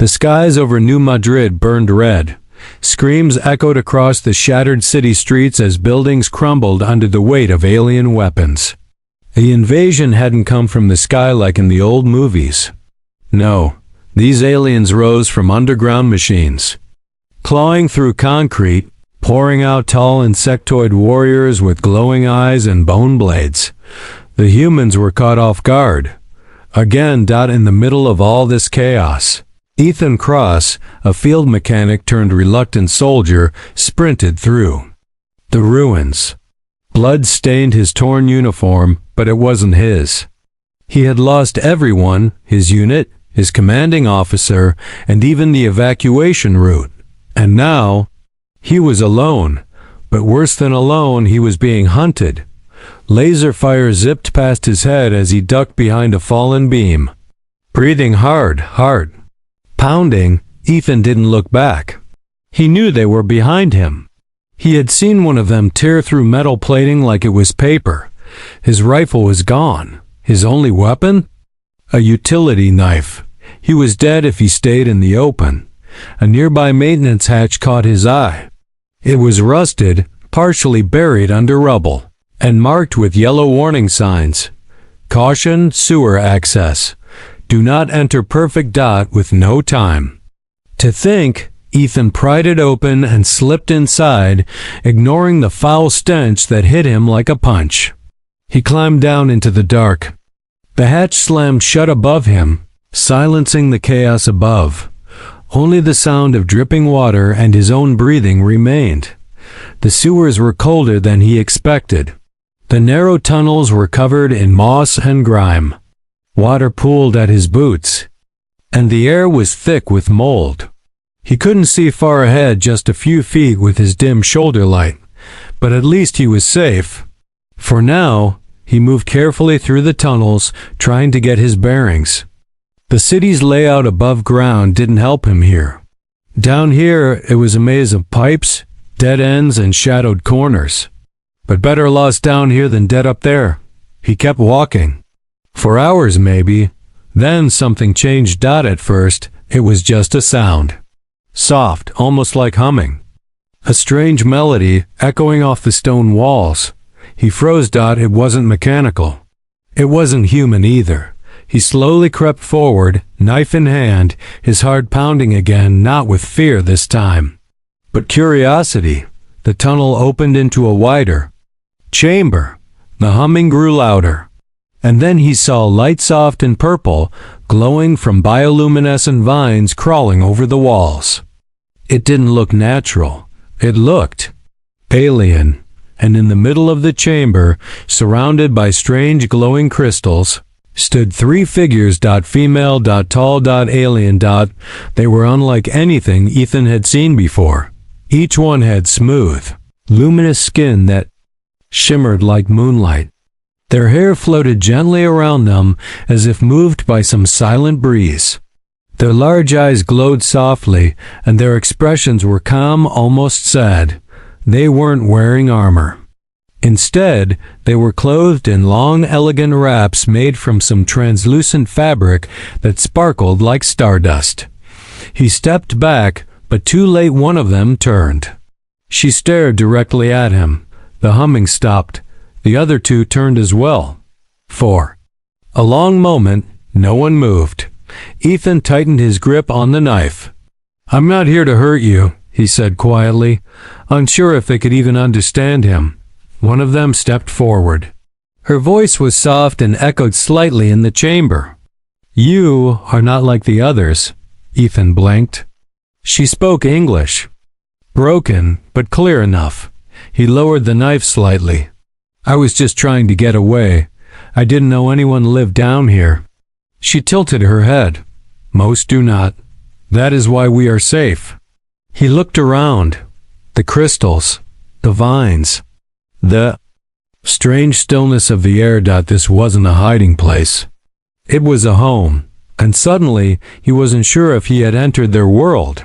The skies over New Madrid burned red. Screams echoed across the shattered city streets as buildings crumbled under the weight of alien weapons. The invasion hadn't come from the sky like in the old movies. No, these aliens rose from underground machines. Clawing through concrete, pouring out tall insectoid warriors with glowing eyes and bone blades. The humans were caught off guard. Again, in the middle of all this chaos, Ethan Cross, a field mechanic turned reluctant soldier, sprinted through the ruins. Blood stained his torn uniform, but it wasn't his. He had lost everyone, his unit, his commanding officer, and even the evacuation route. And now, he was alone, but worse than alone, he was being hunted. Laser fire zipped past his head as he ducked behind a fallen beam. Breathing hard, heart pounding, Ethan didn't look back. He knew they were behind him. He had seen one of them tear through metal plating like it was paper. His rifle was gone. His only weapon? A utility knife. He was dead if he stayed in the open. A nearby maintenance hatch caught his eye. It was rusted, partially buried under rubble, and marked with yellow warning signs. Caution, sewer access. Do not enter perfect dot with no time. To think, Ethan pried it open and slipped inside, ignoring the foul stench that hit him like a punch. He climbed down into the dark. The hatch slammed shut above him, silencing the chaos above. Only the sound of dripping water and his own breathing remained. The sewers were colder than he expected. The narrow tunnels were covered in moss and grime. Water pooled at his boots, and the air was thick with mold. He couldn't see far ahead, just a few feet with his dim shoulder light, but at least he was safe. For now, he moved carefully through the tunnels, trying to get his bearings. The city's layout above ground didn't help him here. Down here, it was a maze of pipes, dead ends, and shadowed corners. But better lost down here than dead up there. He kept walking. For hours, maybe. Then something changed. At first, it was just a sound. Soft, almost like humming. A strange melody echoing off the stone walls. He froze. It wasn't mechanical. It wasn't human either. He slowly crept forward, knife in hand, his heart pounding again, not with fear this time, but curiosity. The tunnel opened into a wider chamber. The humming grew louder. And then he saw light, soft and purple, glowing from bioluminescent vines crawling over the walls. It didn't look natural. It looked alien. And in the middle of the chamber, surrounded by strange glowing crystals, stood three figures. Female, tall, alien. They were unlike anything Ethan had seen before. Each one had smooth, luminous skin that shimmered like moonlight. Their hair floated gently around them as if moved by some silent breeze. Their large eyes glowed softly, and their expressions were calm, almost sad. They weren't wearing armor. Instead, they were clothed in long, elegant wraps made from some translucent fabric that sparkled like stardust. He stepped back, but too late. One of them turned. She stared directly at him. The humming stopped. The other two turned as well. For a long moment, no one moved. Ethan tightened his grip on the knife. "I'm not here to hurt you," he said quietly, unsure if they could even understand him. One of them stepped forward. Her voice was soft and echoed slightly in the chamber. "You are not like the others," Ethan blinked. She spoke English. Broken, but clear enough. He lowered the knife slightly. "I was just trying to get away. I didn't know anyone lived down here." She tilted her head. "Most do not. That is why we are safe." He looked around. The crystals, the vines, the strange stillness of the air. This wasn't a hiding place. It was a home, and suddenly he wasn't sure if he had entered their world,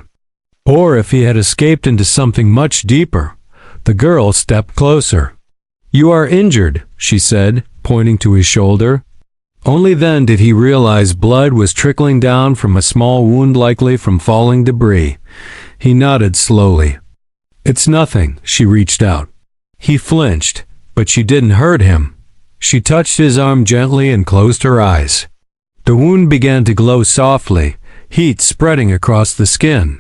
or if he had escaped into something much deeper. The girl stepped closer. "You are injured," she said, pointing to his shoulder. Only then did he realize blood was trickling down from a small wound, likely from falling debris. He nodded slowly. "It's nothing," she reached out. He flinched, but she didn't hurt him. She touched his arm gently and closed her eyes. The wound began to glow softly, heat spreading across the skin.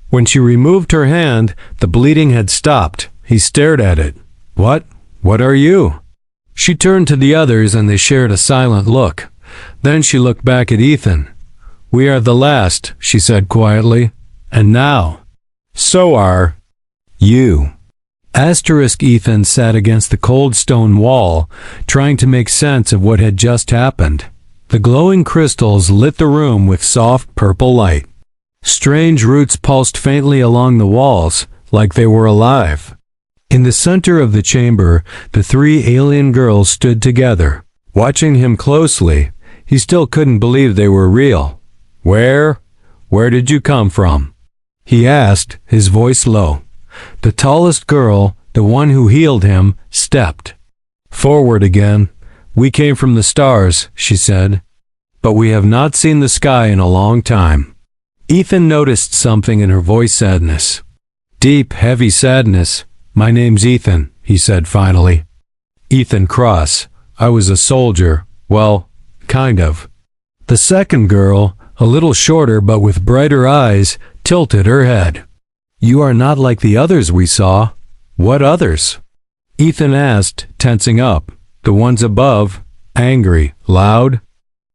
When she removed her hand, the bleeding had stopped. He stared at it. What are you?" She turned to the others and they shared a silent look. Then she looked back at Ethan. "We are the last," she said quietly. "And now, so are you." Ethan sat against the cold stone wall, trying to make sense of what had just happened. The glowing crystals lit the room with soft purple light. Strange roots pulsed faintly along the walls, like they were alive. In the center of the chamber, the three alien girls stood together. Watching him closely, he still couldn't believe they were real. Where did you come from?" he asked, his voice low. The tallest girl, the one who healed him, stepped forward again. "We came from the stars," she said, "but we have not seen the sky in a long time." Ethan noticed something in her voice, sadness. Deep, heavy sadness. "My name's Ethan," he said finally. "Ethan Cross. I was a soldier. Well, kind of." The second girl, a little shorter but with brighter eyes, tilted her head. "You are not like the others we saw." "What others?" Ethan asked, tensing up. "The ones above. Angry. Loud.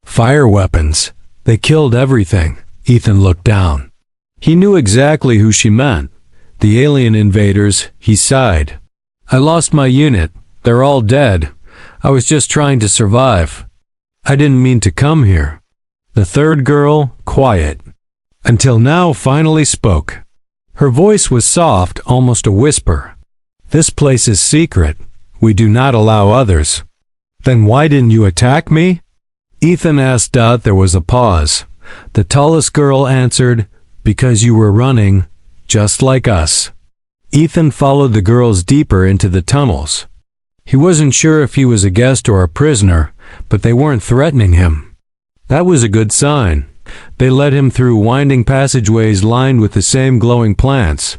Fire weapons. They killed everything." Ethan looked down. He knew exactly who she meant. The alien invaders, he sighed. "I lost my unit. They're all dead. I was just trying to survive. I didn't mean to come here." The third girl, quiet, until now, finally spoke. Her voice was soft, almost a whisper. "This place is secret. We do not allow others." "Then why didn't you attack me?" Ethan asked. There was a pause. The tallest girl answered, "Because you were running, just like us." Ethan followed the girls deeper into the tunnels. He wasn't sure if he was a guest or a prisoner, but they weren't threatening him. That was a good sign. They led him through winding passageways lined with the same glowing plants.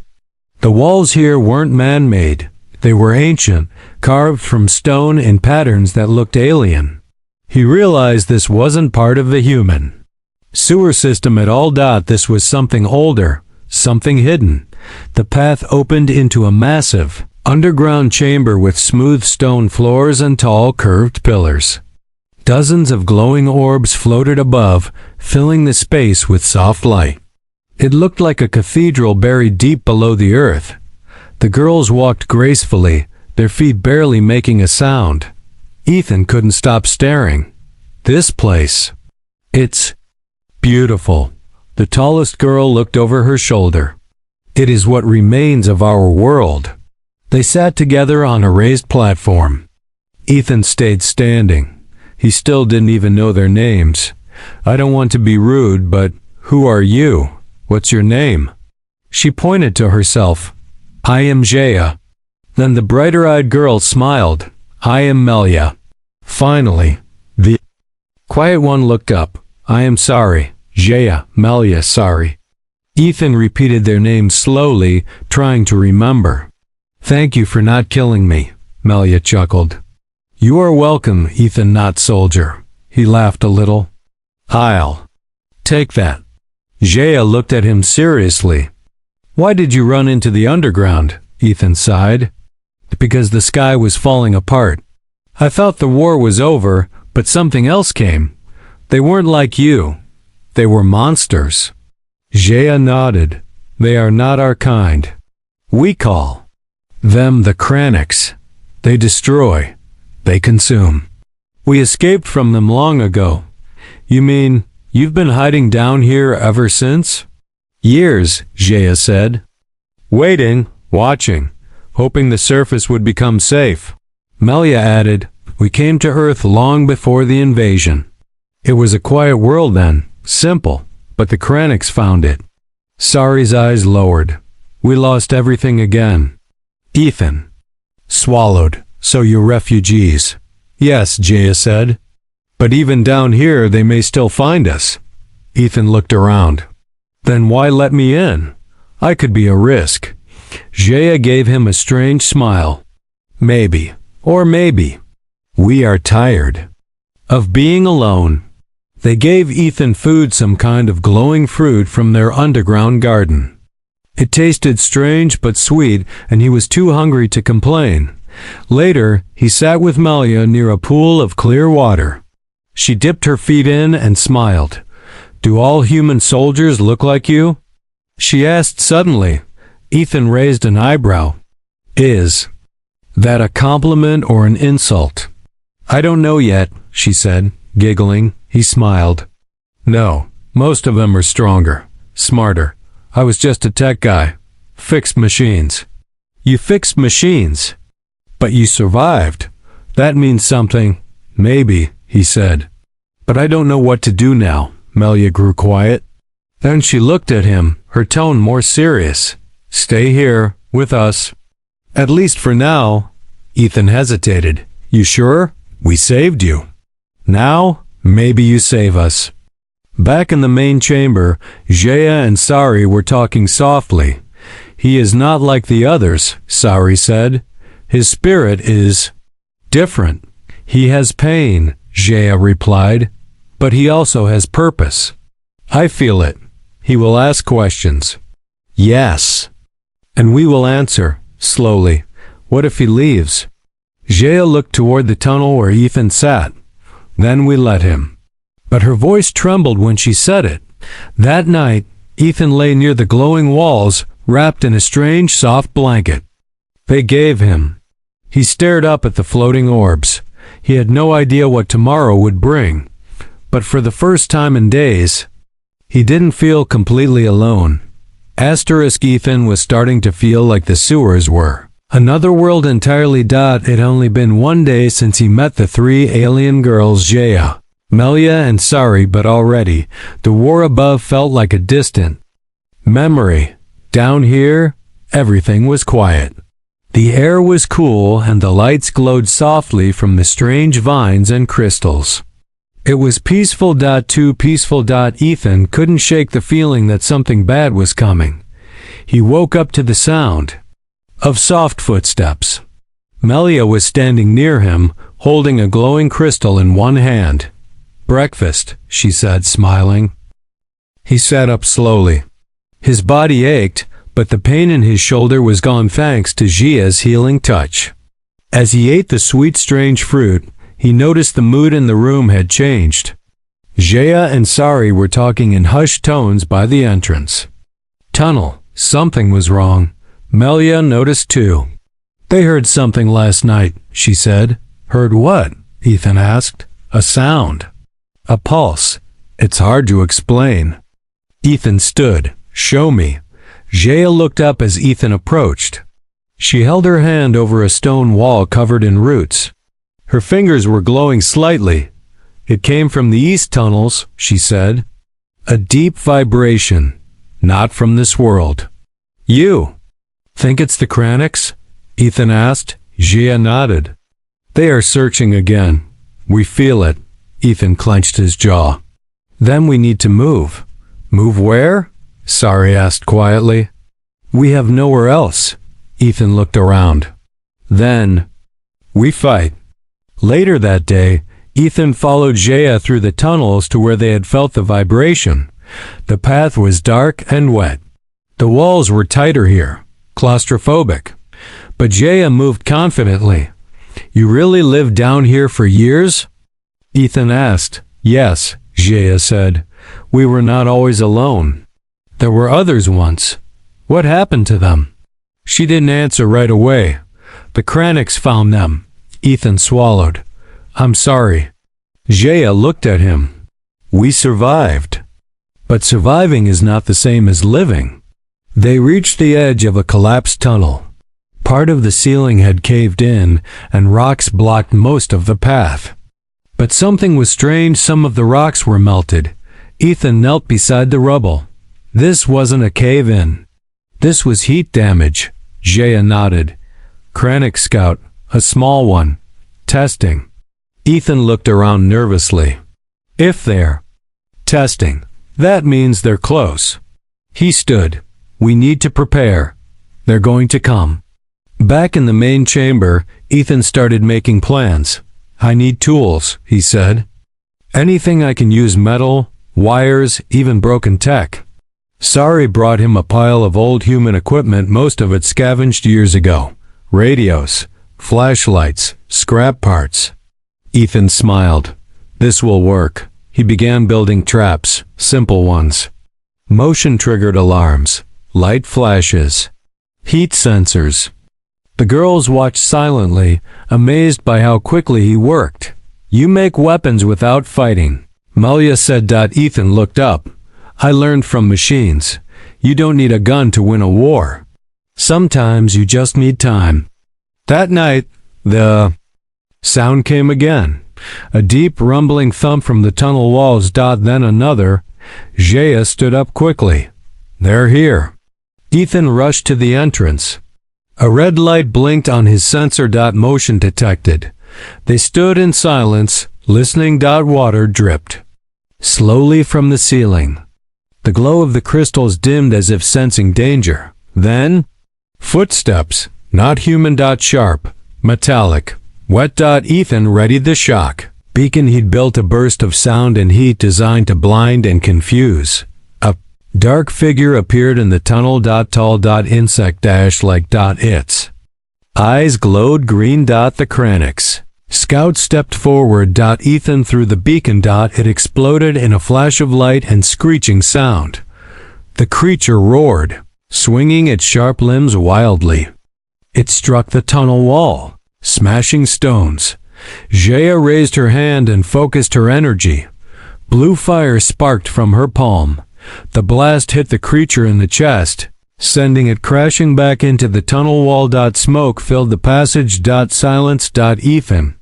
The walls here weren't man-made. They were ancient, carved from stone in patterns that looked alien. He realized this wasn't part of the human sewer system at all. This was something older, something hidden. The path opened into a massive, underground chamber with smooth stone floors and tall, curved pillars. Dozens of glowing orbs floated above, filling the space with soft light. It looked like a cathedral buried deep below the earth. The girls walked gracefully, their feet barely making a sound. Ethan couldn't stop staring. "This place. It's beautiful." The tallest girl looked over her shoulder. "It is what remains of our world." They sat together on a raised platform. Ethan stayed standing. He still didn't even know their names. "I don't want to be rude, but who are you? What's your name?" She pointed to herself. "I am Jaya." Then the brighter-eyed girl smiled. "I am Melia." Finally, the quiet one looked up. "I am sorry. Jaya, Melia, sorry." Ethan repeated their names slowly, trying to remember. "Thank you for not killing me," Melia chuckled. "You are welcome, Ethan, not soldier." He laughed a little. "I'll take that." Jaya looked at him seriously. "Why did you run into the underground?" Ethan sighed. "Because the sky was falling apart. I thought the war was over, but something else came. They weren't like you. They were monsters." Jaya nodded. "They are not our kind. We call them the Kraniks. They destroy. They consume. We escaped from them long ago." "You mean you've been hiding down here ever since?" "Years," Jaya said. "Waiting, watching, hoping the surface would become safe." Melia added, "We came to Earth long before the invasion. It was a quiet world then, simple, but the Kraniks found it." Sari's eyes lowered. "We lost everything again." Ethan swallowed. "So you're refugees?" "Yes," Jaya said. But even down here they may still find us. Ethan looked around. Then why let me in? I could be a risk. Jaya gave him a strange smile. Maybe, or maybe. We are tired of being alone. They gave Ethan food, some kind of glowing fruit from their underground garden. It tasted strange but sweet, and he was too hungry to complain. Later, he sat with Melia near a pool of clear water. She dipped her feet in and smiled. "Do all human soldiers look like you?" she asked suddenly. Ethan raised an eyebrow. "Is that a compliment or an insult?" "I don't know yet," she said, giggling. He smiled. "No, most of them are stronger, smarter. I was just a tech guy. Fixed machines." "You fixed machines? But you survived. That means something." "Maybe," he said. "But I don't know what to do now." Melia grew quiet. Then she looked at him, her tone more serious. "Stay here, with us." "At least for now." Ethan hesitated. "You sure? We saved you. Now, maybe you save us." Back in the main chamber, Jaya and Sari were talking softly. "He is not like the others," Sari said. "His spirit is different." "He has pain," Jaya replied, "but he also has purpose. I feel it. He will ask questions." "Yes. And we will answer," slowly. "What if he leaves?" Jaya looked toward the tunnel where Ethan sat. "Then we let him." But her voice trembled when she said it. That night, Ethan lay near the glowing walls, wrapped in a strange soft blanket they gave him. He stared up at the floating orbs. He had no idea what tomorrow would bring. But for the first time in days, he didn't feel completely alone. Ethan was starting to feel like the sewers were. Another world entirely. It had only been one day since he met the three alien girls, Jaya, Melia and Sari, but already, the war above felt like a distant memory. Down here, everything was quiet. The air was cool and the lights glowed softly from the strange vines and crystals. It was peaceful. Too peaceful. Ethan couldn't shake the feeling that something bad was coming. He woke up to the sound of soft footsteps. Melia was standing near him, holding a glowing crystal in one hand. "Breakfast," she said, smiling. He sat up slowly. His body ached, but the pain in his shoulder was gone thanks to Jia's healing touch. As he ate the sweet, strange fruit, he noticed the mood in the room had changed. Jaya and Sari were talking in hushed tones by the entrance tunnel. Something was wrong. Melia noticed too. "They heard something last night," she said. "Heard what?" Ethan asked. "A sound. A pulse. It's hard to explain." Ethan stood. "Show me." Jaya looked up as Ethan approached. She held her hand over a stone wall covered in roots. Her fingers were glowing slightly. "It came from the east tunnels," she said. "A deep vibration. Not from this world." "You think it's the Kraniks?" Ethan asked. Jia nodded. "They are searching again. We feel it." Ethan clenched his jaw. "Then we need to move." "Move where?" Sari asked quietly. "We have nowhere else." Ethan looked around. "Then we fight." Later that day, Ethan followed Jaya through the tunnels to where they had felt the vibration. The path was dark and wet. The walls were tighter here, claustrophobic. But Jaya moved confidently. "You really lived down here for years?" Ethan asked. "Yes," Jaya said. "We were not always alone. There were others once. What happened to them?" She didn't answer right away. "The Kraniks found them." Ethan swallowed. "I'm sorry." Jaya looked at him. "We survived." But surviving is not the same as living. They reached the edge of a collapsed tunnel. Part of the ceiling had caved in, and rocks blocked most of the path. But something was strange. Some of the rocks were melted. Ethan knelt beside the rubble. This wasn't a cave-in. This was heat damage. Jaya nodded. "Kranik scout, a small one. Testing." Ethan looked around nervously. If they're testing, that means they're close. He stood. We need to prepare. They're going to come. Back in the main chamber, Ethan started making plans. I need tools, he said. Anything I can use: metal, wires, even broken tech. Sari brought him a pile of old human equipment, most of it scavenged years ago. Radios, flashlights, scrap parts. Ethan smiled. This will work. He began building traps, simple ones. Motion-triggered alarms, light flashes, heat sensors. The girls watched silently, amazed by how quickly he worked. You make weapons without fighting, Malia said. Ethan looked up. I learned from machines. You don't need a gun to win a war. Sometimes you just need time. That night, the sound came again. A deep rumbling thump from the tunnel walls. Then another. Jaya stood up quickly. They're here. Ethan rushed to the entrance. A red light blinked on his sensor. Motion detected. They stood in silence, listening. Water dripped slowly from the ceiling. The glow of the crystals dimmed as if sensing danger. Then, footsteps, not human. Sharp, metallic, wet. Ethan readied the shock beacon he'd built, a burst of sound and heat designed to blind and confuse. A dark figure appeared in the tunnel. Tall. Insect like. Its eyes glowed green. The Kranix scout stepped forward. Ethan threw the beacon. It exploded in a flash of light and screeching sound. The creature roared, swinging its sharp limbs wildly. It struck the tunnel wall, smashing stones. Jaya raised her hand and focused her energy. Blue fire sparked from her palm. The blast hit the creature in the chest, sending it crashing back into the tunnel wall. Smoke filled the passage. Silence. Ethan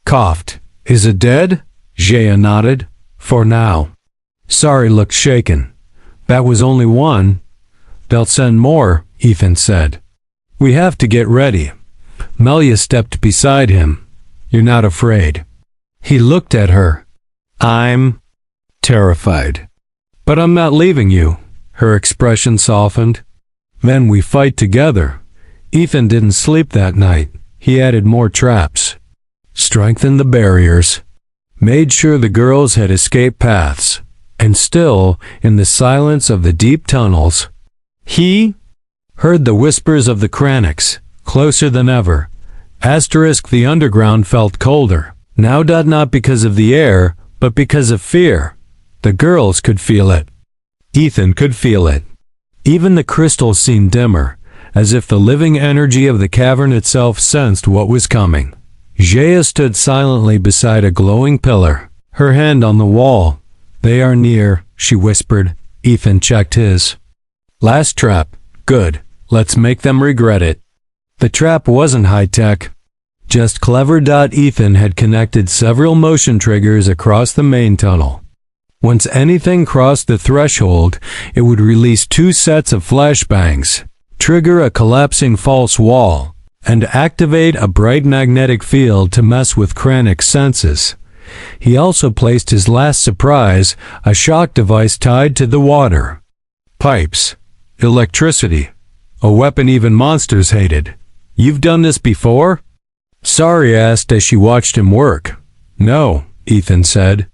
coughed. Is it dead? Jaya nodded. For now. Sari looked shaken. That was only one. They'll send more, Ethan said. We have to get ready. Melia stepped beside him. You're not afraid. He looked at her. I'm terrified. But I'm not leaving you. Her expression softened. Then we fight together. Ethan didn't sleep that night. He added more traps, strengthened the barriers, made sure the girls had escape paths. And still, in the silence of the deep tunnels, he heard the whispers of the Kranix, closer than ever. The underground felt colder. Now. Not because of the air, but because of fear. The girls could feel it. Ethan could feel it. Even the crystals seemed dimmer, as if the living energy of the cavern itself sensed what was coming. Jaya stood silently beside a glowing pillar, her hand on the wall. They are near, she whispered. Ethan checked his. Last trap. Good. Let's make them regret it. The trap wasn't high-tech, just clever. Ethan had connected several motion triggers across the main tunnel. Once anything crossed the threshold, it would release 2 sets of flashbangs, trigger a collapsing false wall, and activate a bright magnetic field to mess with Kranix's senses. He also placed his last surprise, a shock device tied to the water. Pipes. Electricity. A weapon even monsters hated. You've done this before? Sari asked as she watched him work. No, Ethan said.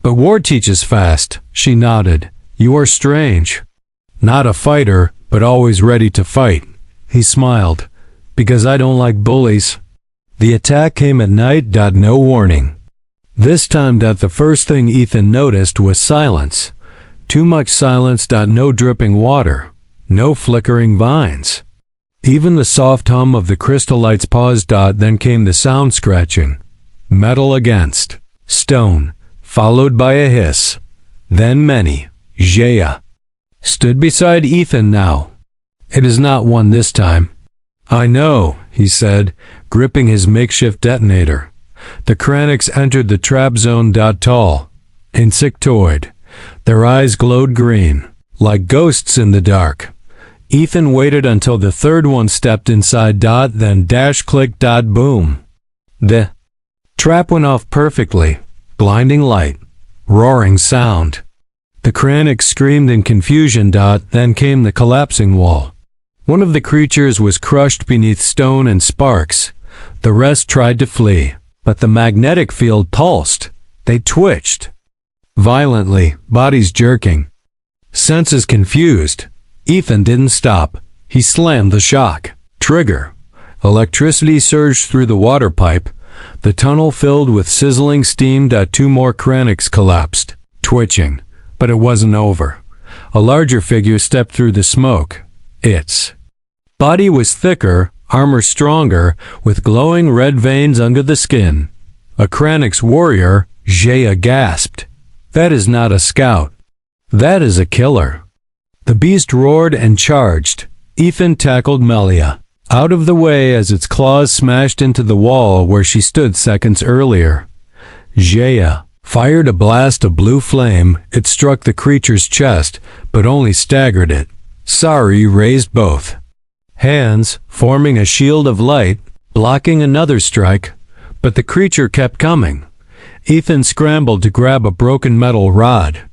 But war teaches fast. She nodded. You are strange. Not a fighter, but always ready to fight. He smiled. Because I don't like bullies. The attack came at night. No warning. This time. The first thing Ethan noticed was silence. Too much silence. No dripping water. No flickering vines. Even the soft hum of the crystal lights paused. Then came the sound scratching. Metal against stone, followed by a hiss. Then many. Jaya stood beside Ethan now. It is not one this time. I know, he said, gripping his makeshift detonator. The Kranix entered the trap zone. Tall, insectoid. Their eyes glowed green, like ghosts in the dark. Ethan waited until the third one stepped inside. Then dash click. Boom. The Trap went off perfectly. Blinding light. Roaring sound. The Kranix screamed in confusion. Then came the collapsing wall. One of the creatures was crushed beneath stone and sparks. The rest tried to flee, but the magnetic field pulsed. They twitched. Violently, bodies jerking. Senses confused. Ethan didn't stop. He slammed the shock trigger. Electricity surged through the water pipe. The tunnel filled with sizzling steam. Two more Kranix collapsed, twitching. But it wasn't over. A larger figure stepped through the smoke. Its body was thicker, armor stronger, with glowing red veins under the skin. A Kranix warrior, Jaya gasped. That is not a scout. That is a killer. The beast roared and charged. Ethan tackled Melia out of the way as its claws smashed into the wall where she stood seconds earlier. Jaya fired a blast of blue flame. It struck the creature's chest, but only staggered it. Sari raised both hands, forming a shield of light, blocking another strike, but the creature kept coming. Ethan scrambled to grab a broken metal rod.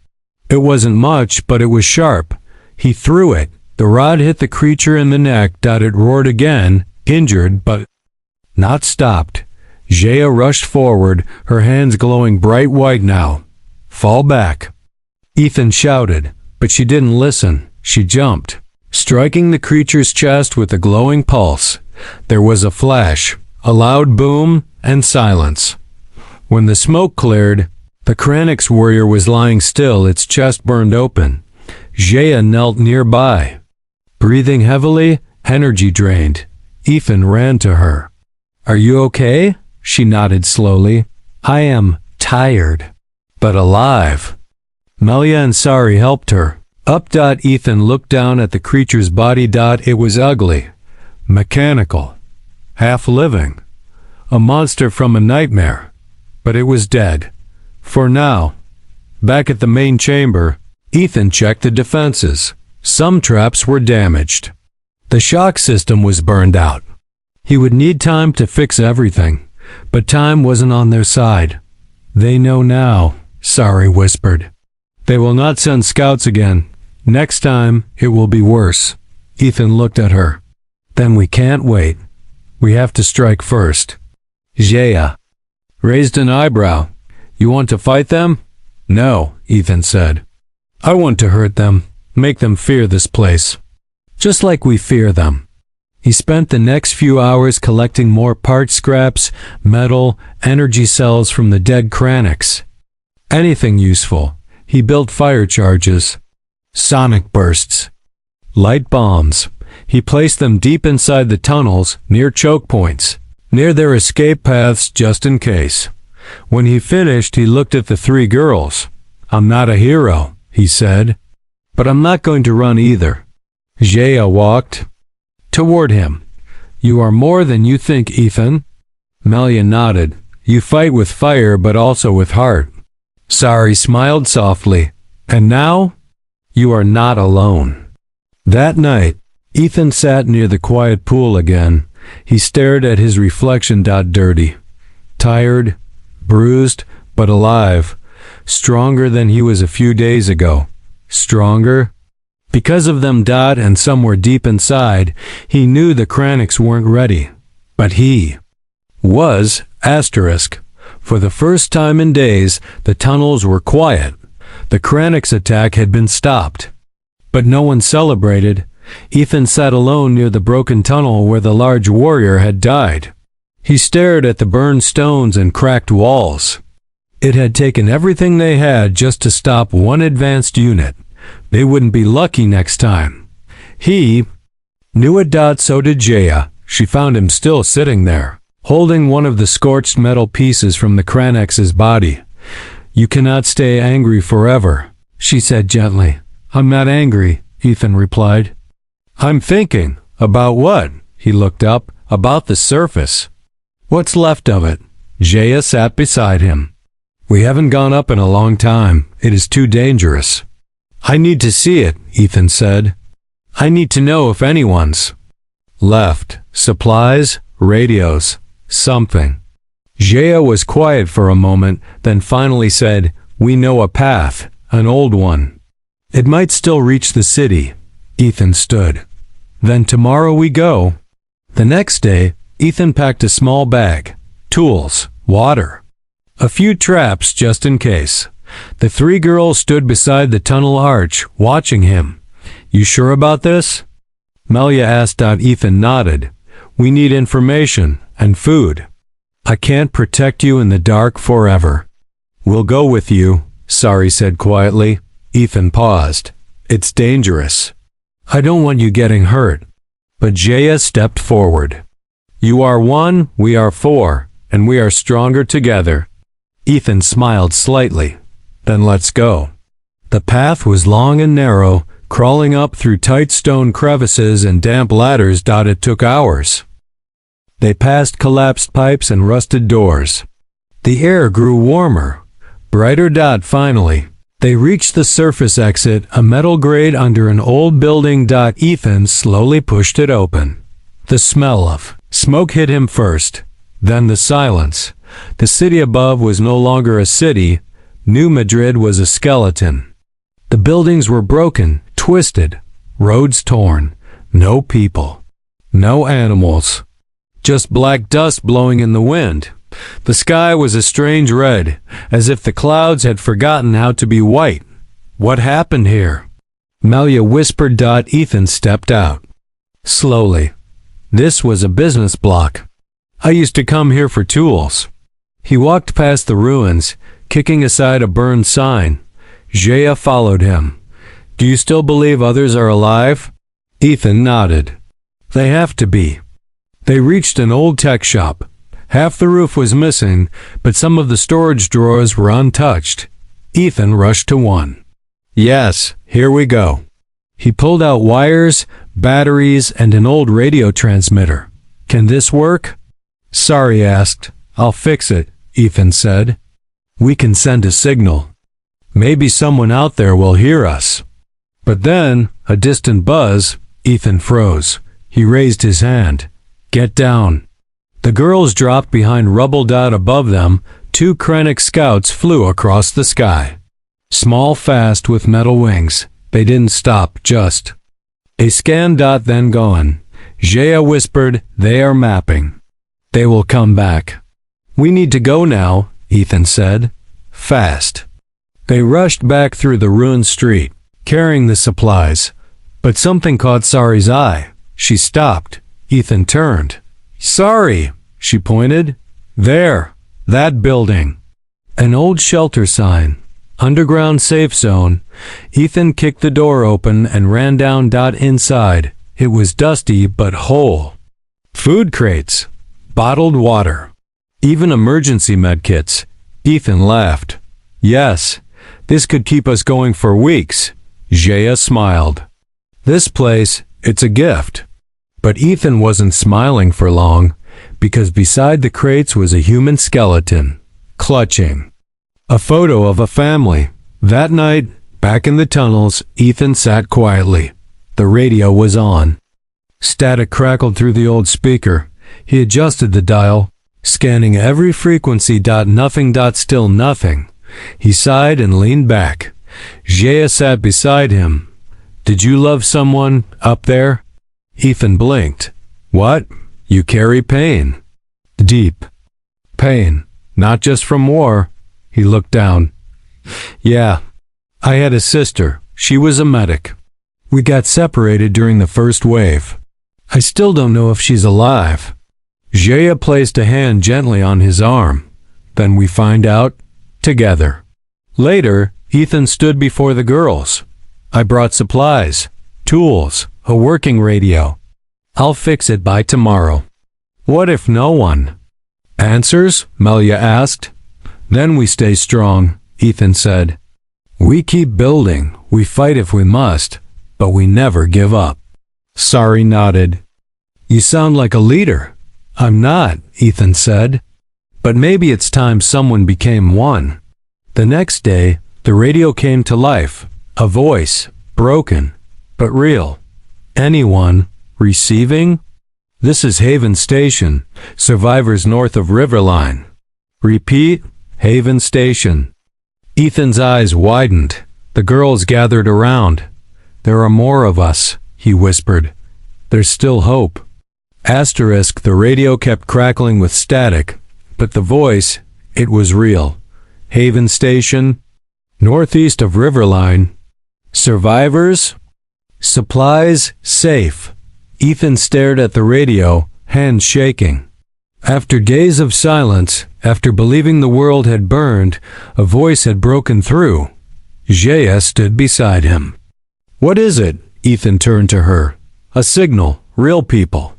It wasn't much, but it was sharp. He threw it. The rod hit the creature in the neck. It roared again, injured but not stopped. Jaya rushed forward, her hands glowing bright white now. Fall back. Ethan shouted, but she didn't listen. She jumped, striking the creature's chest with a glowing pulse. There was a flash, a loud boom, and silence. When the smoke cleared, the Kranix warrior was lying still, its chest burned open. Jaya knelt nearby. Breathing heavily, energy drained. Ethan ran to her. Are you okay? She nodded slowly. I am tired, but alive. Melia and Sari helped her. Up. Ethan looked down at the creature's body. It was ugly, mechanical, half-living, a monster from a nightmare. But it was dead. For now. Back at the main chamber, Ethan checked the defenses. Some traps were damaged. The shock system was burned out. He would need time to fix everything, but time wasn't on their side. They know now, Sari whispered. They will not send scouts again. Next time, it will be worse. Ethan looked at her. Then we can't wait. We have to strike first. Jaya raised an eyebrow. You want to fight them? No, Ethan said. I want to hurt them, make them fear this place. Just like we fear them. He spent the next few hours collecting more part scraps, metal, energy cells from the dead Kranix. Anything useful. He built fire charges, sonic bursts, light bombs. He placed them deep inside the tunnels, near choke points, near their escape paths just in case. When he finished, he looked at the three girls. I'm not a hero, he said, but I'm not going to run either. Jaya walked toward him. You are more than you think, Ethan. Melia nodded. You fight with fire, but also with heart. Sari smiled softly. And now, you are not alone. That night, Ethan sat near the quiet pool again. He stared at his reflection. Dirty, tired, bruised, but alive. Stronger than he was a few days ago. Stronger? Because of them. And somewhere deep inside, he knew the Kranix weren't ready. But he was. For the first time in days, the tunnels were quiet. The Kranix attack had been stopped. But no one celebrated. Ethan sat alone near the broken tunnel where the large warrior had died. He stared at the burned stones and cracked walls. It had taken everything they had just to stop one advanced unit. They wouldn't be lucky next time. He knew it. So did Jaya. She found him still sitting there, holding one of the scorched metal pieces from the Kranix's body. You cannot stay angry forever, she said gently. I'm not angry, Ethan replied. I'm thinking. About what? He looked up. About the surface. What's left of it? Jaya sat beside him. We haven't gone up in a long time. It is too dangerous. I need to see it, Ethan said. I need to know if anyone's left. Supplies, radios, something. Jaya was quiet for a moment, then finally said, "We know a path, an old one. It might still reach the city." Ethan stood. "Then tomorrow we go." The next day, Ethan packed a small bag, tools, water, a few traps just in case. The three girls stood beside the tunnel arch, watching him. "You sure about this?" Melia asked. Ethan nodded. "We need information and food. I can't protect you in the dark forever." "We'll go with you," Sari said quietly. Ethan paused. "It's dangerous. I don't want you getting hurt." But Jaya stepped forward. "You are one, we are four, and we are stronger together." Ethan smiled slightly. "Then let's go." The path was long and narrow, crawling up through tight stone crevices and damp ladders. It took hours. They passed collapsed pipes and rusted doors. The air grew warmer, brighter. Finally, they reached the surface exit, a metal grate under an old building. Ethan slowly pushed it open. The smell of smoke hit him first, then the silence. The city above was no longer a city. New Madrid was a skeleton. The buildings were broken, twisted, roads torn. No people, no animals. Just black dust blowing in the wind. The sky was a strange red, as if the clouds had forgotten how to be white. "What happened here?" Melia whispered. Ethan stepped out. Slowly. "This was a business block. I used to come here for tools." He walked past the ruins, kicking aside a burned sign. Jaya followed him. "Do you still believe others are alive?" Ethan nodded. "They have to be." They reached an old tech shop. Half the roof was missing, but some of the storage drawers were untouched. Ethan rushed to one. "Yes, here we go." He pulled out wires, batteries, and an old radio transmitter. "Can this work?" Sari asked. "I'll fix it," Ethan said. "We can send a signal. Maybe someone out there will hear us." But then, a distant buzz. Ethan froze. He raised his hand. "Get down." The girls dropped behind rubble. Above them, two Krennic scouts flew across the sky. Small, fast, with metal wings. They didn't stop, just a scan. Then gone. Jaya whispered, "They are mapping. They will come back." "We need to go now," Ethan said. "Fast." They rushed back through the ruined street, carrying the supplies. But something caught Sari's eye. She stopped. Ethan turned. "Sari," she pointed. "There, that building." An old shelter sign. Underground safe zone. Ethan kicked the door open and ran down. Inside, it was dusty but whole. Food crates, bottled water, even emergency med kits. Ethan laughed. "Yes, this could keep us going for weeks." Jaya smiled. "This place, it's a gift." But Ethan wasn't smiling for long, because beside the crates was a human skeleton, clutching a photo of a family. That night, back in the tunnels, Ethan sat quietly. The radio was on. Static crackled through the old speaker. He adjusted the dial, scanning every frequency. Nothing. Still nothing. He sighed and leaned back. Jaya sat beside him. "Did you love someone up there?" Ethan blinked. "What? You carry pain." "Deep pain, not just from war." He looked down. "Yeah, I had a sister. She was a medic. We got separated during the first wave. I still don't know if she's alive." Jaya placed a hand gently on his arm. "Then we find out together." Later, Ethan stood before the girls. "I brought supplies, tools, a working radio. I'll fix it by tomorrow." "What if no one answers?" Melia asked. "Then we stay strong," Ethan said. "We keep building, we fight if we must, but we never give up." Sari nodded. "You sound like a leader." "I'm not," Ethan said. "But maybe it's time someone became one." The next day, the radio came to life. A voice, broken, but real. "Anyone receiving? This is Haven Station, survivors north of Riverline. Repeat, Haven Station. Ethan's eyes widened. The girls gathered around. There are more of us, he whispered. There's still hope. Asterisk, the radio kept crackling with static, but the voice, it was real. Haven Station, northeast of Riverline. Survivors? Supplies safe. Ethan stared at the radio, hands shaking. After days of silence, after believing the world had burned, a voice had broken through. Jaya stood beside him. What is it? Ethan turned to her. A signal, real people.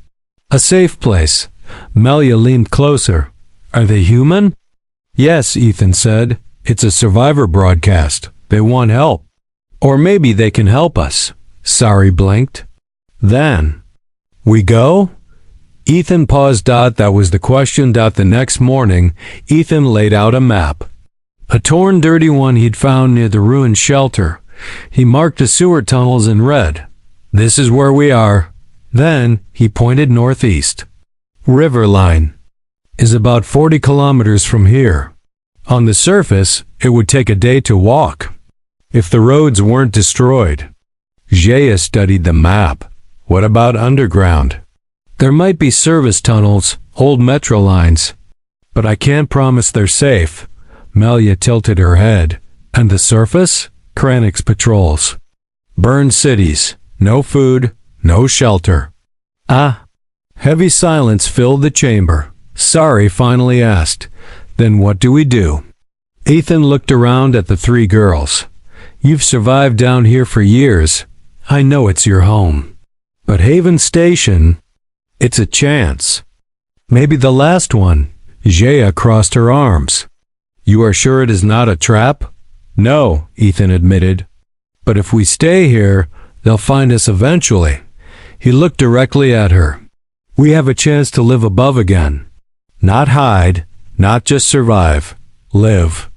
A safe place. Melia leaned closer. Are they human? Yes, Ethan said. It's a survivor broadcast. They want help. Or maybe they can help us. Sari blinked. Then, we go? Ethan paused. That was the question. The next morning, Ethan laid out a map. A torn, dirty one he'd found near the ruined shelter. He marked the sewer tunnels in red. This is where we are. Then, he pointed northeast. Riverline is about 40 kilometers from here. On the surface, it would take a day to walk, if the roads weren't destroyed. Jaya studied the map. What about underground? There might be service tunnels, old metro lines. But I can't promise they're safe. Melia tilted her head. And the surface? Kranix patrols. Burned cities. No food, no shelter. Ah. Heavy silence filled the chamber. Sari finally asked, Then what do we do? Ethan looked around at the three girls. You've survived down here for years. I know it's your home. But Haven Station, it's a chance. Maybe the last one. Jaya crossed her arms. You are sure it is not a trap? No, Ethan admitted. But if we stay here, they'll find us eventually. He looked directly at her. We have a chance to live above again. Not hide, not just survive. Live.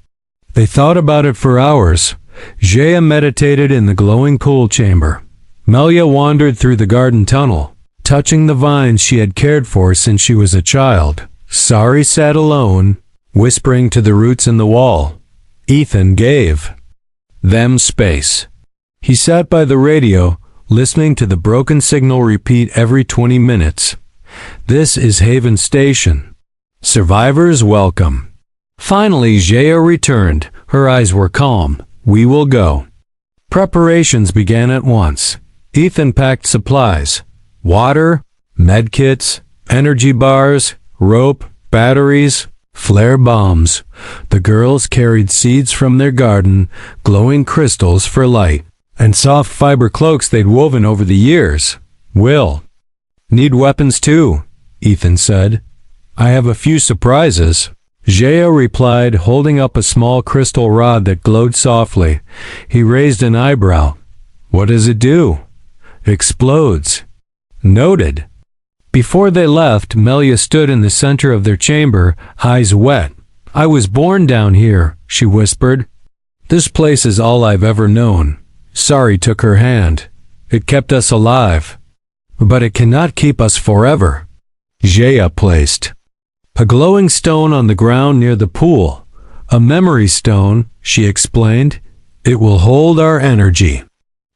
They thought about it for hours. Jaya meditated in the glowing pool chamber. Melia wandered through the garden tunnel, touching the vines she had cared for since she was a child. Sari sat alone, whispering to the roots in the wall. Ethan gave them space. He sat by the radio, listening to the broken signal repeat every 20 minutes. This is Haven Station. Survivors welcome. Finally, Jaya returned. Her eyes were calm. We will go. Preparations began at once. Ethan packed supplies. Water, medkits, energy bars, rope, batteries, flare bombs. The girls carried seeds from their garden, glowing crystals for light, and soft fiber cloaks they'd woven over the years. Will. Need weapons too, Ethan said. I have a few surprises. Jaya replied, holding up a small crystal rod that glowed softly. He raised an eyebrow. What does it do? Explodes. Noted. Before they left, Melia stood in the center of their chamber, eyes wet. I was born down here, she whispered. This place is all I've ever known. Sari took her hand. It kept us alive. But it cannot keep us forever. Jaya placed a glowing stone on the ground near the pool. A memory stone, she explained. It will hold our energy.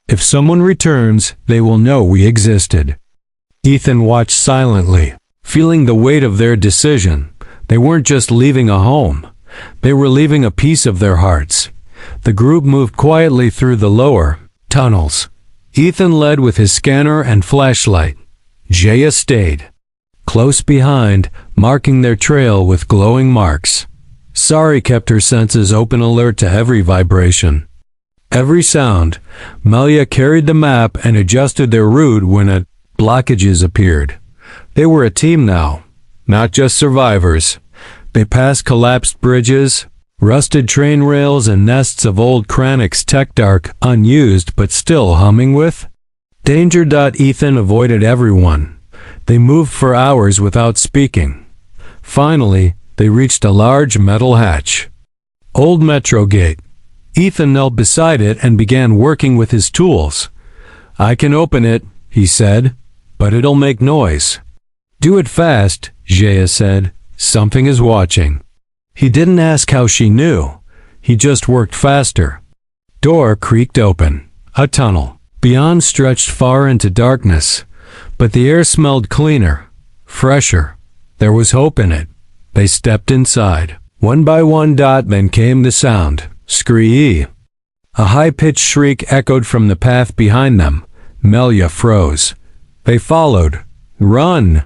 If someone returns, they will know we existed. Ethan watched silently, feeling the weight of their decision. They weren't just leaving a home. They were leaving a piece of their hearts. The group moved quietly through the lower tunnels. Ethan led with his scanner and flashlight. Jaya stayed close behind, marking their trail with glowing marks. Sari kept her senses open, alert to every vibration, every sound. Melia carried the map and adjusted their route when blockages appeared. They were a team now, not just survivors. They passed collapsed bridges, rusted train rails, and nests of old Kranix tech, dark, unused, but still humming with danger. Ethan avoided everyone. They moved for hours without speaking. Finally, they reached a large metal hatch. Old metro gate. Ethan knelt beside it and began working with his tools. I can open it, he said, but it'll make noise. Do it fast, Jaya said. Something is watching. He didn't ask how she knew. He just worked faster. Door creaked open. A tunnel. Beyond stretched far into darkness, but the air smelled cleaner, fresher. There was hope in it. They stepped inside. One by one, then came the sound. Scree. A high-pitched shriek echoed from the path behind them. Melia froze. They followed. Run!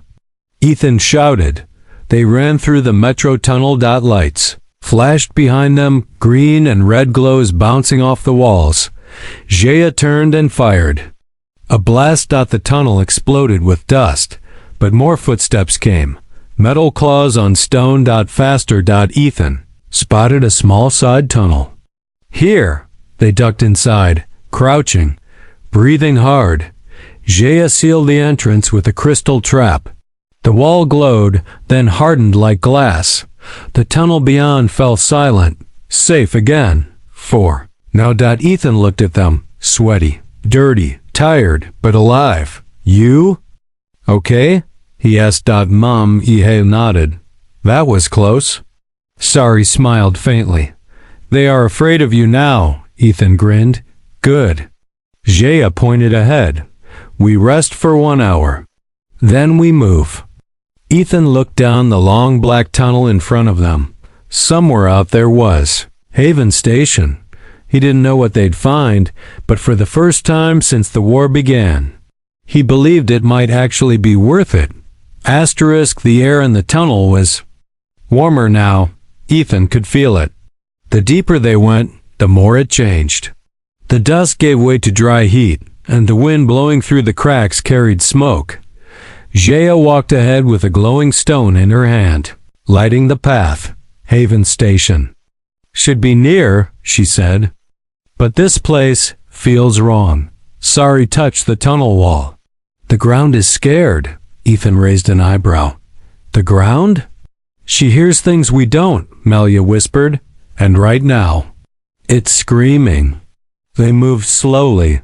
Ethan shouted. They ran through the metro tunnel. Lights flashed behind them, green and red glows bouncing off the walls. Jaya turned and fired. A blast. The tunnel exploded with dust, but more footsteps came. Metal claws on stone. Faster. Ethan spotted a small side tunnel. Here! They ducked inside, crouching, breathing hard. Jaya sealed the entrance with a crystal trap. The wall glowed, then hardened like glass. The tunnel beyond fell silent, safe again. 4. Now. Ethan looked at them, sweaty, dirty, tired, but alive. You? Okay? He asked. Mom. Ihe nodded. That was close. Sari smiled faintly. They are afraid of you now, Ethan grinned. Good. Jaya pointed ahead. We rest for 1 hour. Then we move. Ethan looked down the long black tunnel in front of them. Somewhere out there was Haven Station. He didn't know what they'd find, but for the first time since the war began, he believed it might actually be worth it. The air in the tunnel was warmer now. Ethan could feel it. The deeper they went, the more it changed. The dust gave way to dry heat, and the wind blowing through the cracks carried smoke. Jaya walked ahead with a glowing stone in her hand, lighting the path. Haven Station. Should be near, she said. But this place feels wrong. Sari touched the tunnel wall. The ground is scared. Ethan raised an eyebrow. The ground? She hears things we don't, Melia whispered. And right now, it's screaming. They moved slowly.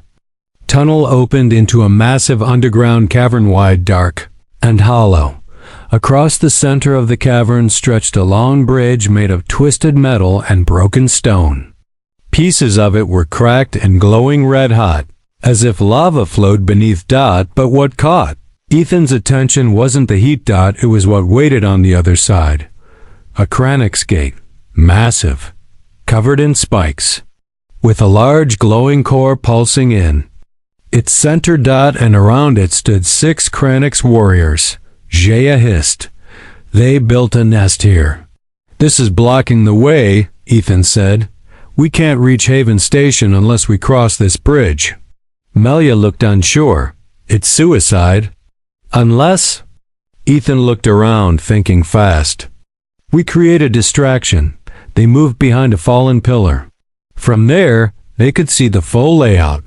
Tunnel opened into a massive underground cavern, wide, dark, and hollow. Across the center of the cavern stretched a long bridge made of twisted metal and broken stone. Pieces of it were cracked and glowing red hot, as if lava flowed beneath. But what caught Ethan's attention wasn't the heat. It was what waited on the other side. A Kranix gate, massive, covered in spikes, with a large glowing core pulsing in its center. And around it stood 6 Kranix warriors. Jaya hissed. They built a nest here. This is blocking the way, Ethan said. We can't reach Haven Station unless we cross this bridge. Melia looked unsure. It's suicide. Unless? Ethan looked around, thinking fast. We create a distraction. They moved behind a fallen pillar. From there, they could see the full layout.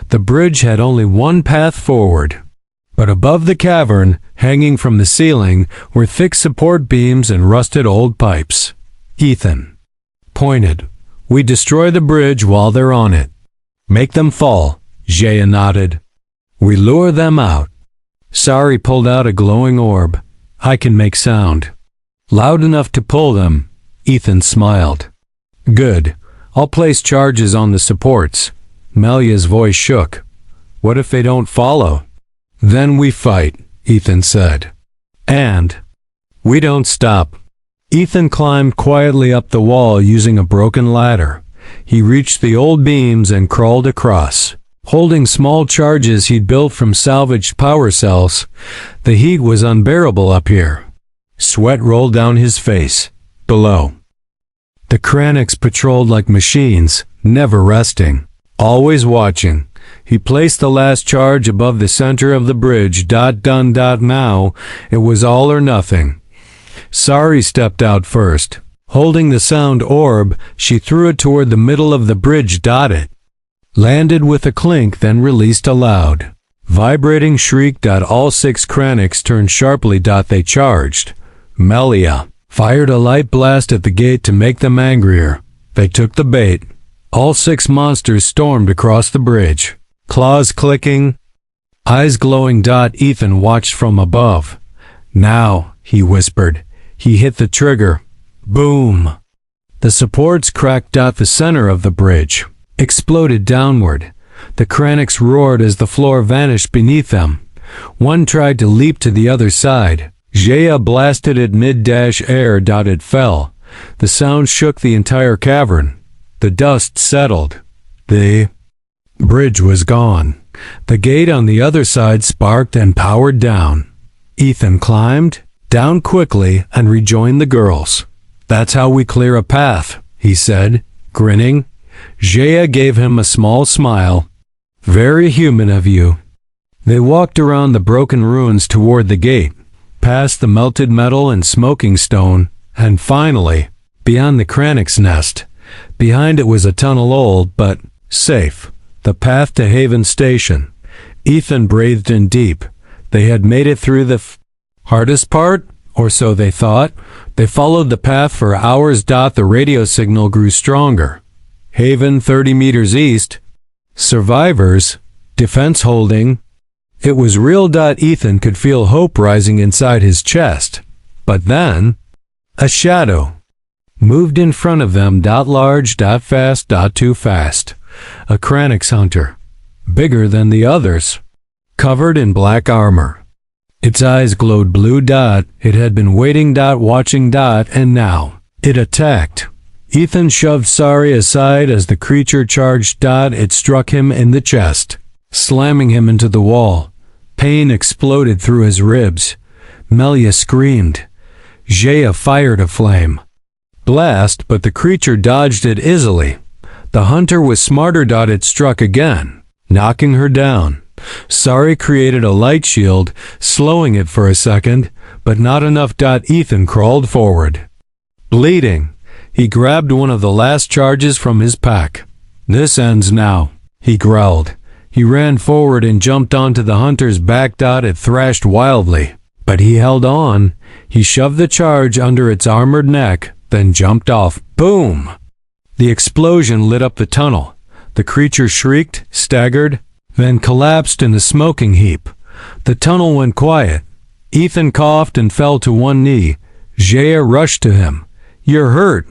The bridge had only one path forward. But above the cavern, hanging from the ceiling, were thick support beams and rusted old pipes. Ethan pointed. We destroy the bridge while they're on it. Make them fall. Jaya nodded. We lure them out. Sari pulled out a glowing orb. I can make sound. Loud enough to pull them. Ethan smiled. Good. I'll place charges on the supports. Melia's voice shook. What if they don't follow? Then we fight, Ethan said. And we don't stop. Ethan climbed quietly up the wall using a broken ladder. He reached the old beams and crawled across, holding small charges he'd built from salvaged power cells. The heat was unbearable up here. Sweat rolled down his face. Below, the Kranix patrolled like machines, never resting, always watching. He placed the last charge above the center of the bridge. Done. Now, it was all or nothing. Sari stepped out first. Holding the sound orb, she threw it toward the middle of the bridge. It landed with a clink, then released a loud, vibrating shriek. All 6 Kranix turned sharply. They charged. Melia fired a light blast at the gate to make them angrier. They took the bait. All 6 monsters stormed across the bridge, claws clicking, eyes glowing. Ethan watched from above. Now, he whispered. He hit the trigger. Boom! The supports cracked out the center of the bridge, exploded downward. The Kranix roared as the floor vanished beneath them. One tried to leap to the other side. Jaya blasted it mid-air. It fell. The sound shook the entire cavern. The dust settled. The bridge was gone. The gate on the other side sparked and powered down. Ethan climbed down quickly and rejoined the girls. "That's how we clear a path," he said, grinning. Jaya gave him a small smile. "Very human of you." They walked around the broken ruins toward the gate, past the melted metal and smoking stone, and finally, beyond the Kranix nest. Behind it was a tunnel, old but safe, the path to Haven Station. Ethan breathed in deep. They had made it through the hardest part, or so they thought. They followed the path for hours. The radio signal grew stronger. Haven 30 meters east. Survivors. Defense holding. It was real. Ethan could feel hope rising inside his chest. But then, a shadow moved in front of them. Large. Fast. Too fast. A Kranix hunter. Bigger than the others. Covered in black armor. Its eyes glowed blue. It had been waiting. Watching. And now, it attacked. Ethan shoved Sari aside as the creature charged. It struck him in the chest, slamming him into the wall. Pain exploded through his ribs. Melia screamed. Jaya fired a flame. Blast, but the creature dodged it easily. The hunter was smarter. It struck again, knocking her down. Sari created a light shield, slowing it for a second, but not enough. Ethan crawled forward. Bleeding, he grabbed one of the last charges from his pack. "This ends now," he growled. He ran forward and jumped onto the hunter's back. It thrashed wildly, but he held on. He shoved the charge under its armored neck, then jumped off. Boom! The explosion lit up the tunnel. The creature shrieked, staggered, then collapsed in a smoking heap. The tunnel went quiet. Ethan coughed and fell to one knee. Jaya rushed to him. "You're hurt."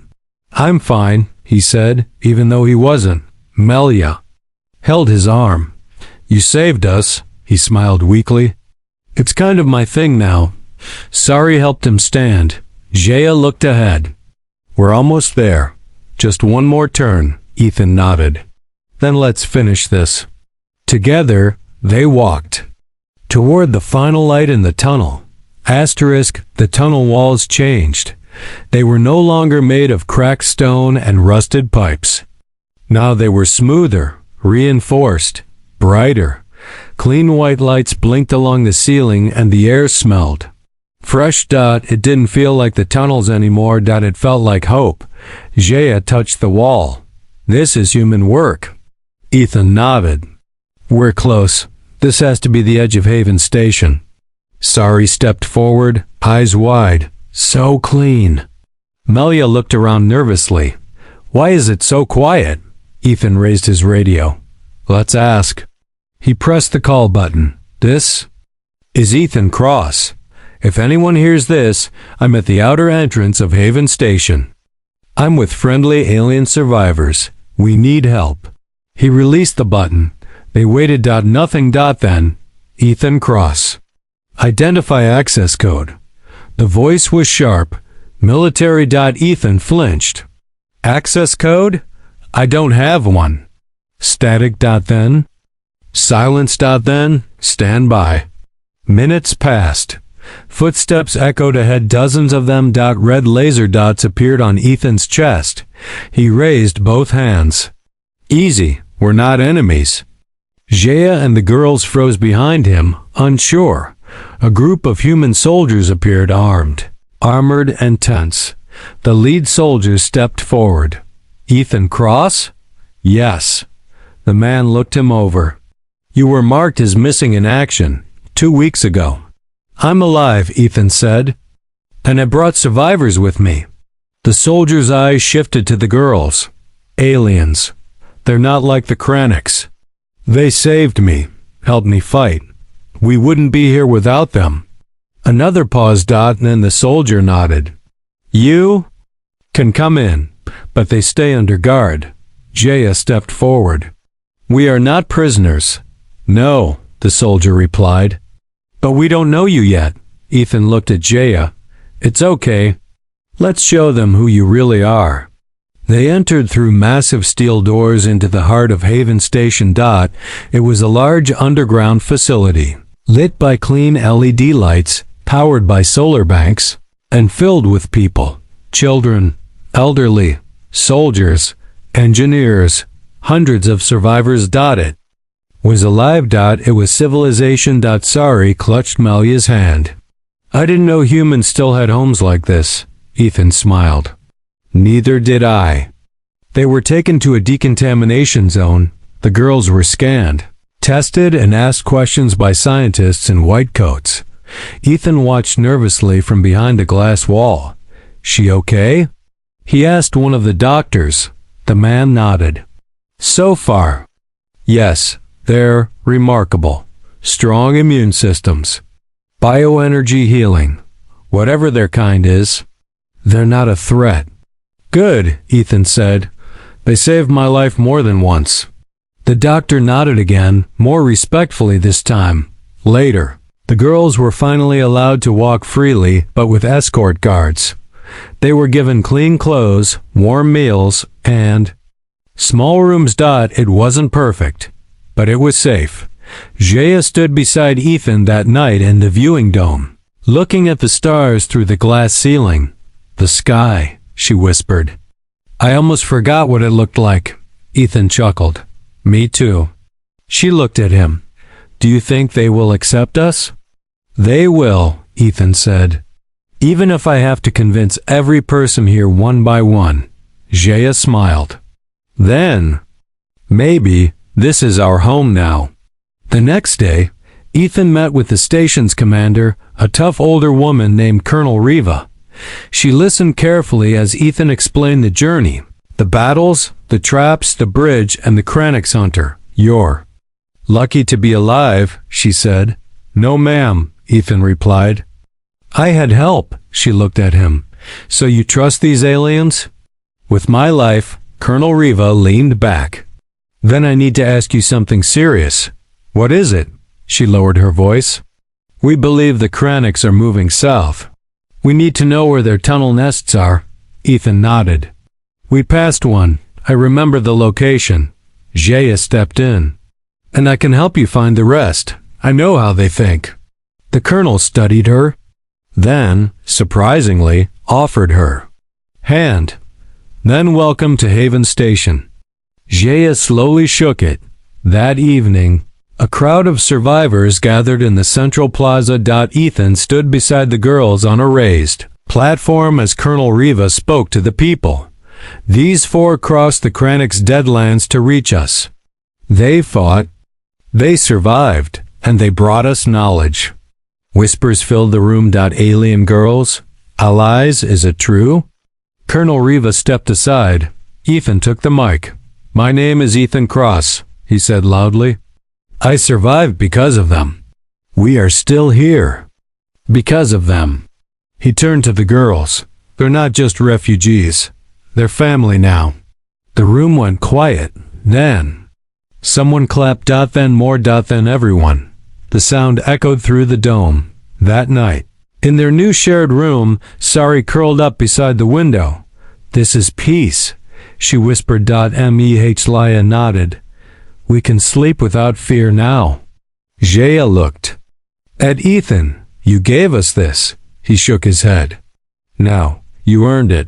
"I'm fine," he said, even though he wasn't. Melia held his arm. "You saved us," he smiled weakly. "It's kind of my thing now." Sari helped him stand. Jaya looked ahead. "We're almost there. Just one more turn," Ethan nodded. "Then let's finish this." Together, they walked toward the final light in the tunnel. The tunnel walls changed. They were no longer made of cracked stone and rusted pipes. Now they were smoother, reinforced, brighter. Clean white lights blinked along the ceiling and the air smelled fresh. It didn't feel like the tunnels anymore. It felt like hope. Jaya touched the wall. "This is human work." Ethan nodded. "We're close. This has to be the edge of Haven Station." Sari stepped forward, eyes wide. "So clean." Melia looked around nervously. "Why is it so quiet?" Ethan raised his radio. "Let's ask." He pressed the call button. "This is Ethan Cross. If anyone hears this, I'm at the outer entrance of Haven Station. I'm with friendly alien survivors. We need help." He released the button. They waited. Nothing. Then, "Ethan Cross. Identify access code." The voice was sharp. "Military." Ethan flinched. "Access code? I don't have one." "Static." Then. "Silence." Then. "Stand by." Minutes passed. Footsteps echoed ahead, dozens of them. Red laser dots appeared on Ethan's chest. He raised both hands. "Easy, we're not enemies." Jaya and the girls froze behind him, unsure. A group of human soldiers appeared, armored and tense. The lead soldier stepped forward. "Ethan Cross?" "Yes." The man looked him over. "You were marked as missing in action 2 weeks ago." "I'm alive," Ethan said. "And I brought survivors with me." The soldier's eyes shifted to the girls. "Aliens. They're not like the Kranix. They saved me, helped me fight. We wouldn't be here without them." Another pause. And then the soldier nodded. "You?" can come in, but they stay under guard. Jaya stepped forward. We are not prisoners. No, the soldier replied. But we don't know you yet. Ethan looked at Jaya. It's okay. Let's show them who you really are. They entered through massive steel doors into the heart of Haven Station. It was a large underground facility, lit by clean LED lights, powered by solar banks, and filled with people, children, elderly, soldiers, engineers, hundreds of survivors. It was alive. It was civilization. Sari clutched Malia's hand. I didn't know humans still had homes like this. Ethan smiled. Neither did I. They were taken to a decontamination zone. The girls were scanned, tested, and asked questions by scientists in white coats. Ethan watched nervously from behind a glass wall. She okay? He asked one of the doctors. The man nodded. So far. Yes, they're remarkable. Strong immune systems. Bioenergy healing. Whatever their kind is. They're not a threat. Good, Ethan said. They saved my life more than once. The doctor nodded again, more respectfully this time. Later, the girls were finally allowed to walk freely, but with escort guards. They were given clean clothes, warm meals, and small rooms. It wasn't perfect, but it was safe. Jaya stood beside Ethan that night in the viewing dome, looking at the stars through the glass ceiling. The sky, she whispered. I almost forgot what it looked like. Ethan chuckled. Me too. She looked at him. Do you think they will accept us? They will, Ethan said. Even if I have to convince every person here one by one. Jaya smiled. Then, maybe, this is our home now. The next day, Ethan met with the station's commander, a tough older woman named Colonel Riva. She listened carefully as Ethan explained the journey, the battles, the traps, the bridge, and the Kranix hunter. You're lucky to be alive, she said. No, ma'am, Ethan replied. I had help, she looked at him. So you trust these aliens? With my life, Colonel Riva leaned back. Then I need to ask you something serious. What is it? She lowered her voice. We believe the Kranix are moving south. We need to know where their tunnel nests are. Ethan nodded. We passed one. I remember the location. Jaya stepped in. And I can help you find the rest. I know how they think. The colonel studied her. Then, surprisingly, offered her hand. Then welcome to Haven Station. Jaya slowly shook it. That evening, a crowd of survivors gathered in the central plaza. Ethan stood beside the girls on a raised platform as Colonel Riva spoke to the people. These four crossed the Kranix deadlands to reach us. They fought. They survived, and they brought us knowledge. Whispers filled the room. Alien girls? Allies, is it true? Colonel Riva stepped aside. Ethan took the mic. My name is Ethan Cross, he said loudly. I survived because of them. We are still here. Because of them. He turned to the girls. They're not just refugees. They're family now. The room went quiet. Then, someone clapped. Then more. Then everyone. The sound echoed through the dome. That night, in their new shared room, Sari curled up beside the window. This is peace, she whispered. Laya nodded. We can sleep without fear now. Jaya looked at Ethan. You gave us this. He shook his head. Now, you earned it.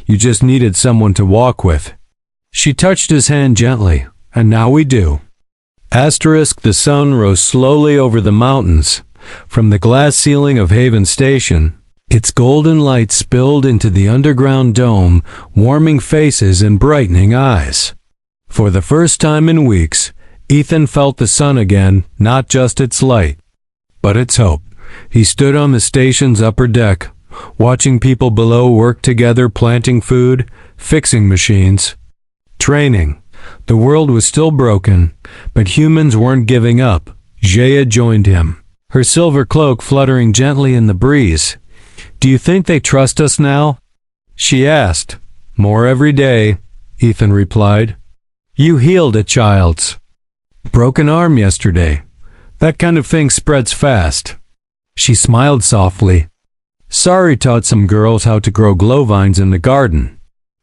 You just needed someone to walk with. She touched his hand gently. And now we do. The sun rose slowly over the mountains. From the glass ceiling of Haven Station, its golden light spilled into the underground dome, warming faces and brightening eyes. For the first time in weeks, Ethan felt the sun again, not just its light, but its hope. He stood on the station's upper deck, watching people below work together, planting food, fixing machines, training. The world was still broken, but humans weren't giving up. Jaya joined him, her silver cloak fluttering gently in the breeze. Do you think they trust us now? She asked. More every day, Ethan replied. You healed a child's broken arm yesterday. That kind of thing spreads fast. She smiled softly. Sari taught some girls how to grow glowvines in the garden.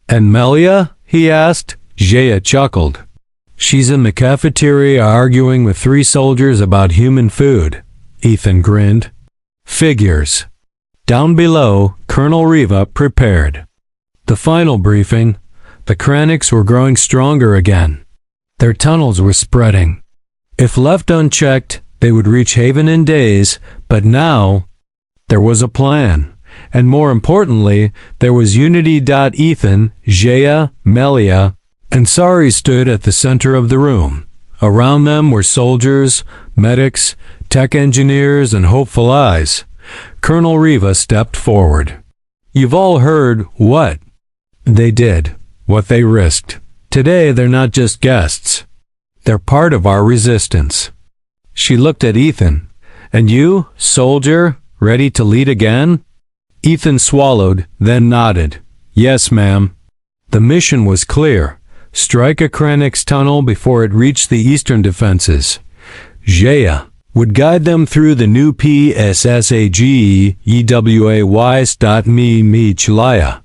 And Melia? He asked. Jaya chuckled. She's in the cafeteria arguing with 3 soldiers about human food. Ethan grinned. Figures. Down below, Colonel Riva prepared. The final briefing. The Kranix were growing stronger again. Their tunnels were spreading. If left unchecked, they would reach Haven in days, but now there was a plan. And more importantly, there was unity. Ethan, Jaya, Melia, and Sari stood at the center of the room. Around them were soldiers, medics, tech engineers, and hopeful eyes. Colonel Riva stepped forward. You've all heard what they did, what they risked. Today they're not just guests. They're part of our resistance. She looked at Ethan. And you, soldier, ready to lead again? Ethan swallowed, then nodded. Yes, ma'am. The mission was clear. Strike a Kranix tunnel before it reached the eastern defenses. Jaya would guide them through the new PSSAGE EWAYS.me Chalaya.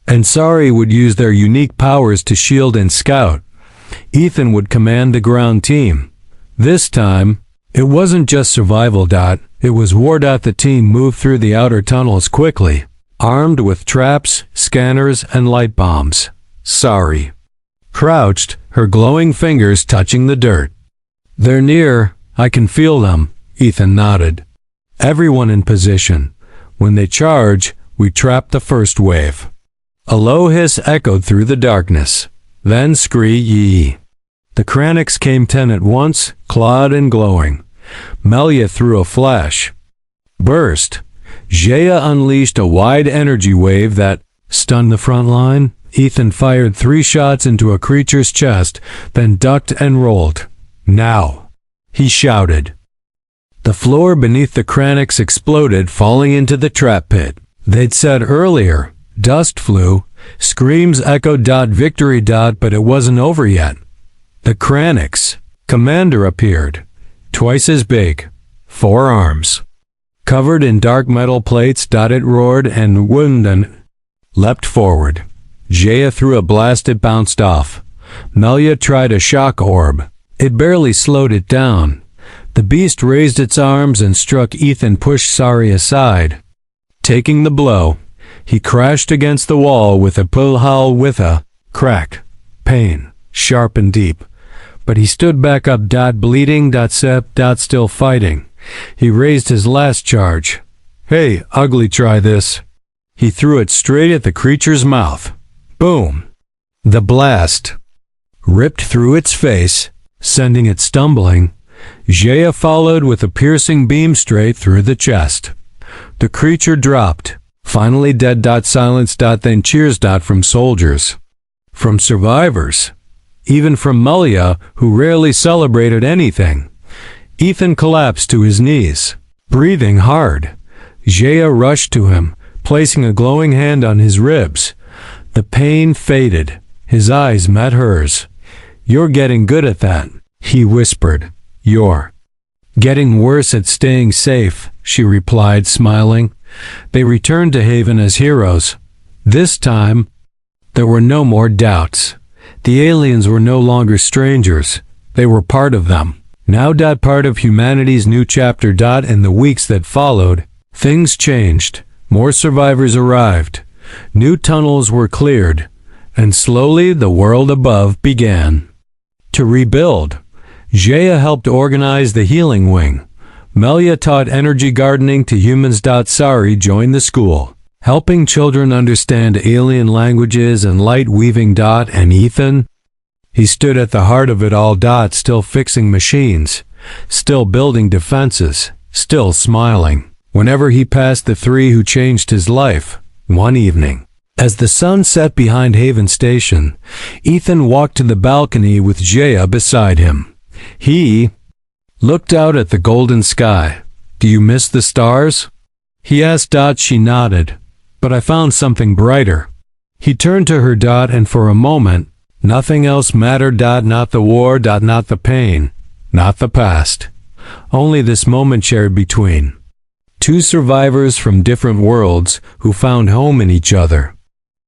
And Sari would use their unique powers to shield and scout. Ethan would command the ground team. This time, it wasn't just survival. It was war. The team moved through the outer tunnels quickly, armed with traps, scanners, and light bombs. Sari crouched, her glowing fingers touching the dirt. They're near. I can feel them. Ethan nodded. Everyone in position. When they charge, we trap the first wave. A low hiss echoed through the darkness. Then scree-yee. The Kranix came 10 at once, clawed and glowing. Melia threw a flash. Burst. Jaya unleashed a wide energy wave that stunned the front line. Ethan fired 3 shots into a creature's chest, then ducked and rolled. Now, he shouted. The floor beneath the Kranix exploded, falling into the trap pit. They'd said earlier, dust flew, screams echoed. Victory. But it wasn't over yet. The Kranix commander appeared, twice as big, 4 arms, covered in dark metal plates. It roared and wounded and leapt forward. Jaya threw a blast. It bounced off. Melia tried a shock orb. It barely slowed it down. The beast raised its arms and struck. Ethan pushed Sari aside. Taking the blow, he crashed against the wall with a pull howl with a crack. Pain, sharp and deep. But he stood back up. Bleeding. Still fighting. He raised his last charge. Hey, ugly, try this. He threw it straight at the creature's mouth. Boom! The blast ripped through its face, sending it stumbling. Jaya followed with a piercing beam straight through the chest. The creature dropped, finally dead. Silence. Then cheers. From soldiers, from survivors, even from Melia, who rarely celebrated anything. Ethan collapsed to his knees, breathing hard. Jaya rushed to him, placing a glowing hand on his ribs. The pain faded. His eyes met hers. You're getting good at that, he whispered. You're getting worse at staying safe, she replied, smiling. They returned to Haven as heroes. This time, there were no more doubts. The aliens were no longer strangers. They were part of them. Now. Part of humanity's new chapter. In the weeks that followed, things changed. More survivors arrived. New tunnels were cleared, and slowly the world above began to rebuild. Jaya helped organize the healing wing. Melia taught energy gardening to humans. Sari joined the school, helping children understand alien languages and light weaving. And Ethan? He stood at the heart of it all. Still fixing machines, still building defenses, still smiling. Whenever he passed the 3 who changed his life. One evening, as the sun set behind Haven Station, Ethan walked to the balcony with Jaya beside him. He looked out at the golden sky. Do you miss the stars? He asked. She nodded. But I found something brighter. He turned to her, and for a moment, nothing else mattered. Not the war, not the pain, not the past. Only this moment shared between two survivors from different worlds who found home in each other.